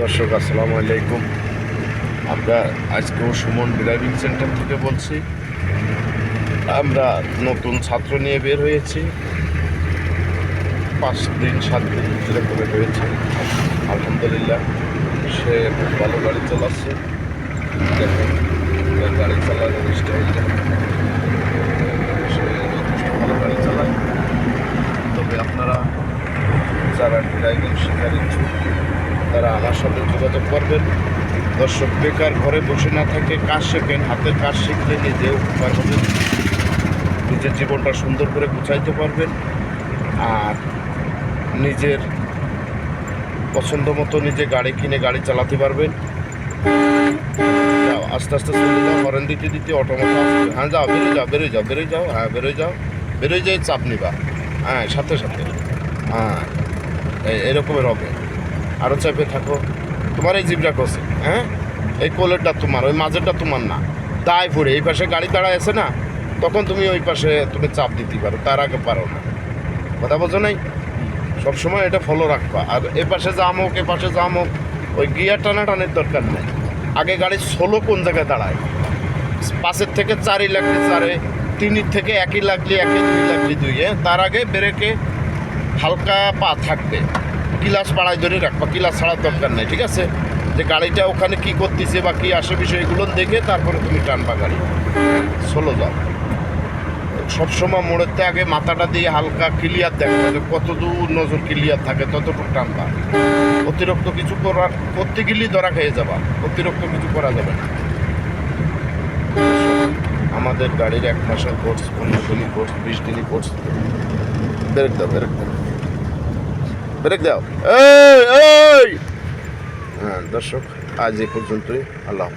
দর্শক আসসালামু আলাইকুম। আমরা আজকেও সুমন ড্রাইভিং সেন্টার থেকে বলছি। আমরা নতুন ছাত্র নিয়ে বের হয়েছি, 5-7 দিন এরকম হয়েছে। আলহামদুলিল্লাহ, সে খুব ভালো গাড়ি চালাচ্ছে। দেখেন গাড়ি চালানোর স্টাইলটা, সে যথেষ্ট ভালো গাড়ি চালায়। তবে আপনারা যারা ড্রাইভিং শেখার ইচ্ছুক তারা আমার সাথে যোগাযোগ করবেন। দর্শক, বেকার ঘরে বসে না থাকে কাজ শেখেন, হাতের কাজ শিখলে নিজে উপকার হবেন, নিজের জীবনটা সুন্দর করে গুছাইতে পারবেন, আর নিজের পছন্দ মতো নিজে গাড়ি কিনে গাড়ি চালাতে পারবেন। যাও আস্তে আস্তে চলে যাও, হরেন দিতে দিতে অটোমেটিক আসবে। হ্যাঁ যাও, বেরোয় যাও, হ্যাঁ বেরোয় যাই, চাপ নিবা, হ্যাঁ সাথে সাথে, হ্যাঁ এরকমের হবে। আরও চাপে থাকো। তোমার এই জিবরা করছে, হ্যাঁ এই কোলেরটা তোমার, ওই মাঝেরটা তোমার না, দায় পড়ে এই পাশে গাড়ি দাঁড়ায় আছে না, তখন তুমি ওই পাশে তুমি চাপ দিতে পারো, তার আগে পারো না। কথা বোঝো নাই? সবসময় এটা ফলো রাখবা। আর এ পাশে জামুক, এ পাশে জামুক, ওই গিয়ার টানাটানির দরকার নেই। আগে গাড়ি সোলো কোন জায়গায় দাঁড়ায়, 5 থেকে 4 লাগলে 4, 3 থেকে 1 লাগলে 1, 2 লাগলে 2, তার আগে ব্রেকে হালকা পা থাকবে, ক্লাচ বাড়াই ধরে রাখবা, ক্লাচ ছাড়ার দরকার নেই। ঠিক আছে, যে গাড়িটা ওখানে কী করতেছে বা কী আসে বিষয়গুলো দেখে তারপরে তুমি টানবা গাড়ি, সোলো যাও। সবসময় মোড়েতে আগে মাথাটা দিয়ে হালকা ক্লিয়ার দেখবা, যে কত দূর নজর ক্লিয়ার থাকে ততটুকু টানবা। অতিরিক্ত কিছু করতে গেলেই ধরা খেয়ে যাবা, অতিরিক্ত কিছু করা যাবে না। আমাদের গাড়ির 1 মাসের কোর্স, 15 দিনই কোর্স, 20 দিনই কোর্স। ব্রেক দাও। এই হ্যাঁ দর্শক, আজ এ পর্যন্তই। আল্লাহ।